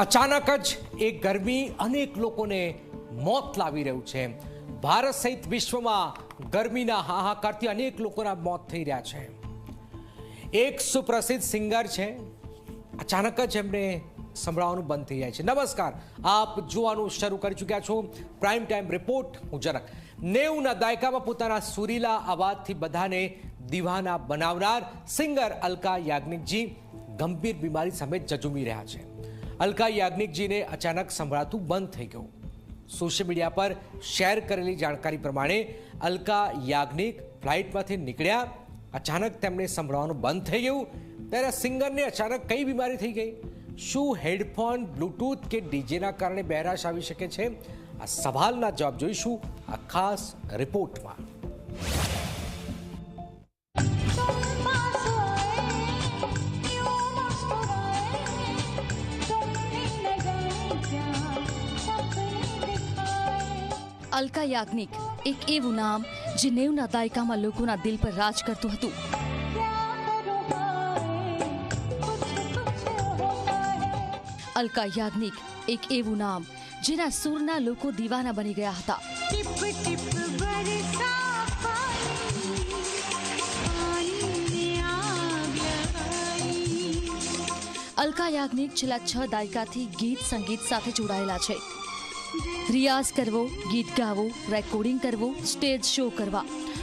અચાનક જ એક ગરમી અનેક લોકોને મોત લાવી રહ્યું છે। ભારત સહિત વિશ્વમાં ગરમીના હાહાકારથી અનેક લોકોના મોત થઈ રહ્યા છે। એક સુપ્રસિદ્ધ સિંગર છે, અચાનક જ એમને સંભળાવવાનું બંધ થઈ જાય છે। નમસ્કાર, આપ જોવાનું શરૂ કરી ચૂક્યા છો પ્રાઇમ ટાઈમ રિપોર્ટ। હું જરાક 90ના દાયકામાં પોતાના સુરીલા અવાજથી બધાને દીવાના બનાવનાર સિંગર અલકા યાજ્ઞિકજી ગંભીર બીમારી સામે ઝઝૂમી રહ્યા છે। અલકા યાજ્ઞિકજીને અચાનક સંભળાતું બંધ થઈ ગયું। સોશિયલ મીડિયા પર શેર કરેલી જાણકારી પ્રમાણે અલકા યાજ્ઞિક ફ્લાઇટમાંથી નીકળ્યા, અચાનક તેમને સંભળાવવાનું બંધ થઈ ગયું। ત્યારે સિંગરને અચાનક કઈ બીમારી થઈ ગઈ? શું હેડફોન, બ્લૂટૂથ કે ડીજેના કારણે બહેરાશ આવી શકે છે? આ સવાલના જવાબ જોઈશું આ ખાસ રિપોર્ટમાં। અલકા યાજ્ઞિક એક એવું નામ જે 90ના દાયકામાં લોકોના દિલ પર રાજ કરતું હતું। અલકા યાજ્ઞિક એક એવું નામ જેના સૂરના લોકો દીવાના બની ગયા હતા। અલકા યાજ્ઞિક છેલ્લા 6 દાયકાથી ગીત સંગીત સાથે જોડાયેલા છે। રિયાઝ કરવો, ગીત ગાવું, રેકોર્ડિંગ કરવું, સ્ટેજ શો કરવા,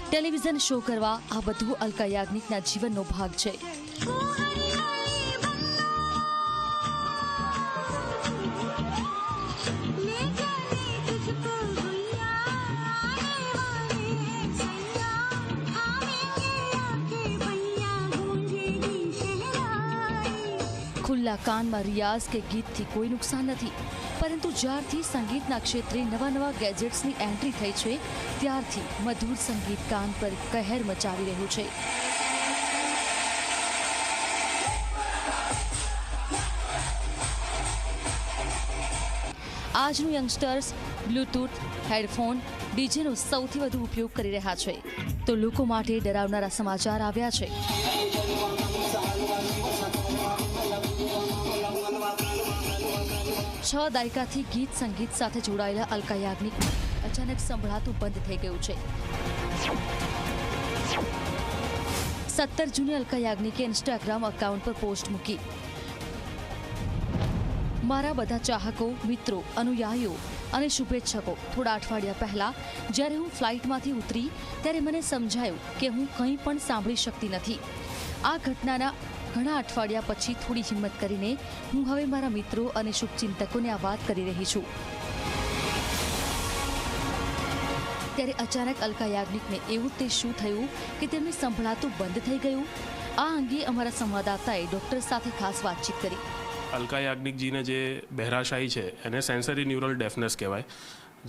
ટેલિવિઝન શો કરવા, આ બધું અલકા યાજ્ઞિકના જીવનનો ભાગ છે। ખુલ્લા કાનમાં રિયાઝ કે ગીતથી કોઈ નુકસાન નથી, પરંતુ જ્યારથી સંગીતના ક્ષેત્રે નવા ગેજેટ્સની એન્ટ્રી થઈ છે ત્યારથી મધુર સંગીત કાન પર કહેર મચાવી રહ્યું છે। આજનું યંગસ્ટર્સ બ્લૂટૂથ, હેડફોન, ડીજેનો સૌથી વધુ ઉપયોગ કરી રહ્યા છે, તો લોકો માટે ડરાવનારા સમાચાર આવ્યા છે। છ દાયકાથી ગીત સંગીત સાથે જોડાયેલા અલકા યાજ્ઞિક અચાનક સંભળાતું બંધ થઈ ગયું છે। 17 જૂને અલકા યાજ્ઞિકે ઇન્સ્ટાગ્રામ એકાઉન્ટ પર પોસ્ટ મૂકી, મારા બધા ચાહકો, મિત્રો, અનુયાયીઓ અને શુભેચ્છકો, થોડા અઠવાડિયા પહેલા જ્યારે હું ફ્લાઇટમાંથી ઉતરી ત્યારે મને સમજાયું કે હું કંઈ પણ સાંભળી શકતી નથી। આ ઘટનાના ઘણા અઠવાડિયા પછી થોડી હિંમત કરીને હું હવે મારા મિત્રો અને શુભચિંતકોને આ વાત કરી રહી છું। ત્યારે અચાનક અલકા યાજ્ઞિકને એવું તે શું થયું કે તેમને સંભળાતું બંધ થઈ ગયું? આ અંગે અમારા સંવાદદાતાએ ડૉક્ટર સાથે ખાસ વાતચીત કરી। અલકા યાજ્ઞિકજીને જે બહેરાશાઈ છે એને સેન્સરી ન્યુરલ ડેફનેસ કહેવાય,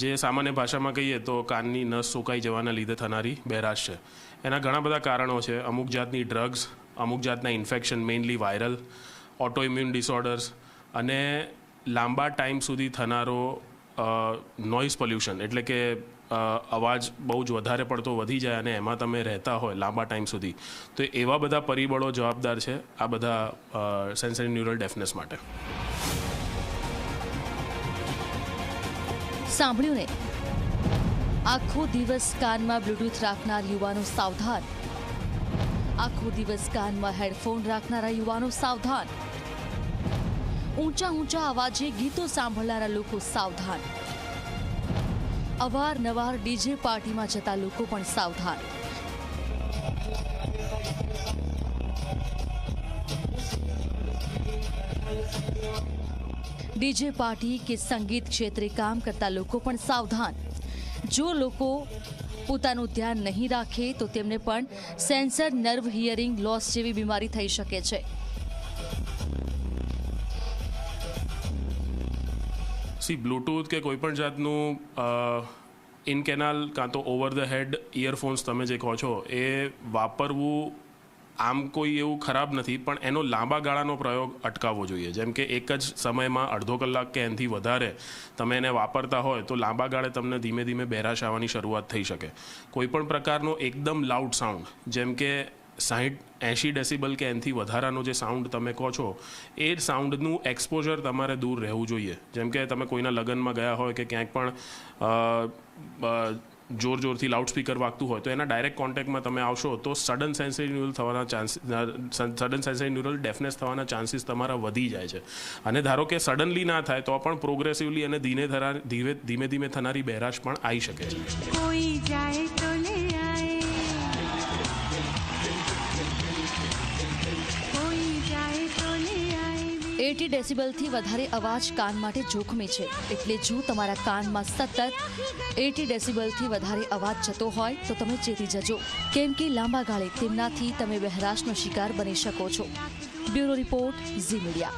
જે સામાન્ય ભાષામાં કહીએ તો કાનની નસ સુકાઈ જવાના લીધે થનારી બહેરાશ છે। એના ઘણા બધા કારણો છે, અમુક જાતની ડ્રગ્સ, અમુક જાતના infection, mainly viral, auto immune disorders અને લાંબા ટાઈમ સુધી થનારો નોઇઝ પોલ્યુશન, એટલે કે અવાજ બહુ જ વધારે પડતો વધી જાય અને એમાં તમે રહેતા હોય લાંબા ટાઈમ સુધી, તો એવા બધા પરિબળો જવાબદાર છે આ બધા સેન્સરી ન્યુરલ ડેફનેસ માટે। સાંભળ્યું ને? આખો દિવસ કાનમાં બ્લૂટૂથ રાખનાર યુવાનો સાવધાન, આખો દિવસ કાનમાં હેડફોન રાખનારા યુવાનો સાવધાન, ઊંચા અવાજે ગીતો સાંભળનારા લોકો સાવધાન, અવારનવાર ડીજે પાર્ટીમાં જતા લોકો પણ સાવધાન। ડીજે પાર્ટી કે સંગીત ક્ષેત્રે કામ કરતા લોકો પણ સાવધાન। જો લોકો પોતાનું ધ્યાન નહીં રાખે તો તેમને પણ સેન્સર નર્વ હિયરિંગ લોસ જેવી બીમારી થઈ શકે છે। બ્લૂટૂથ કે કોઈ પણ જાતનું ઇન કેનાલ કાં તો ઓવર ધ હેડ ઇયરફોન્સ તમે જે કહો છો એ વાપરવું આમ કોઈ એવું ખરાબ નથી, પણ એનો લાંબા ગાળાનો પ્રયોગ અટકાવવો જોઈએ। જેમ કે એક જ સમયમાં અડધો કલાક કે એનાથી વધારે તમે એને વાપરતા હોય તો લાંબા ગાળે તમને ધીમે ધીમે બહેરાશ આવવાની શરૂઆત થઈ શકે। કોઈ પણ પ્રકારનો એકદમ લાઉડ સાઉન્ડ, જેમ કે 60-80 ડેસિબલ કે એનાથી વધારાનો જે સાઉન્ડ તમે કહો છો એ સાઉન્ડનું એક્સપોઝર તમારે દૂર રહેવું જોઈએ. જેમ કે તમે કોઈના લગ્નમાં ગયા હોય કે ક્યાંક પણ જોરથી લાઉડસ્પીકર વાગતું હોય તો એના ડાયરેક્ટ કોન્ટેક્ટમાં તમે આવશો તો સડન સેન્સરી ન્યુરલ ડેફનેસ થવાના ચાન્સીસ તમારા વધી જાય છે. અને ધારો કે સડનલી ના થાય તો પણ પ્રોગ્રેસિવલી અને ધીમે ધીમે થનારી બહેરાશ પણ આવી શકે છે. કોઈ જાય તો લે આય, કોઈ જાય તો લે આય. 80 ડેસિબલથી વધારે અવાજ કાન માટે જોખમી છે. એટલે જો તમારા કાનમાં સતત 80 ડેસિબલથી વધારે અવાજ જતો હોય તો તમે ચેતી જજો, કેમ કે લાંબા ગાળે તેમનાથી તમે બહેરાશનો શિકાર બની શકો છો. Bureau report, Zee media.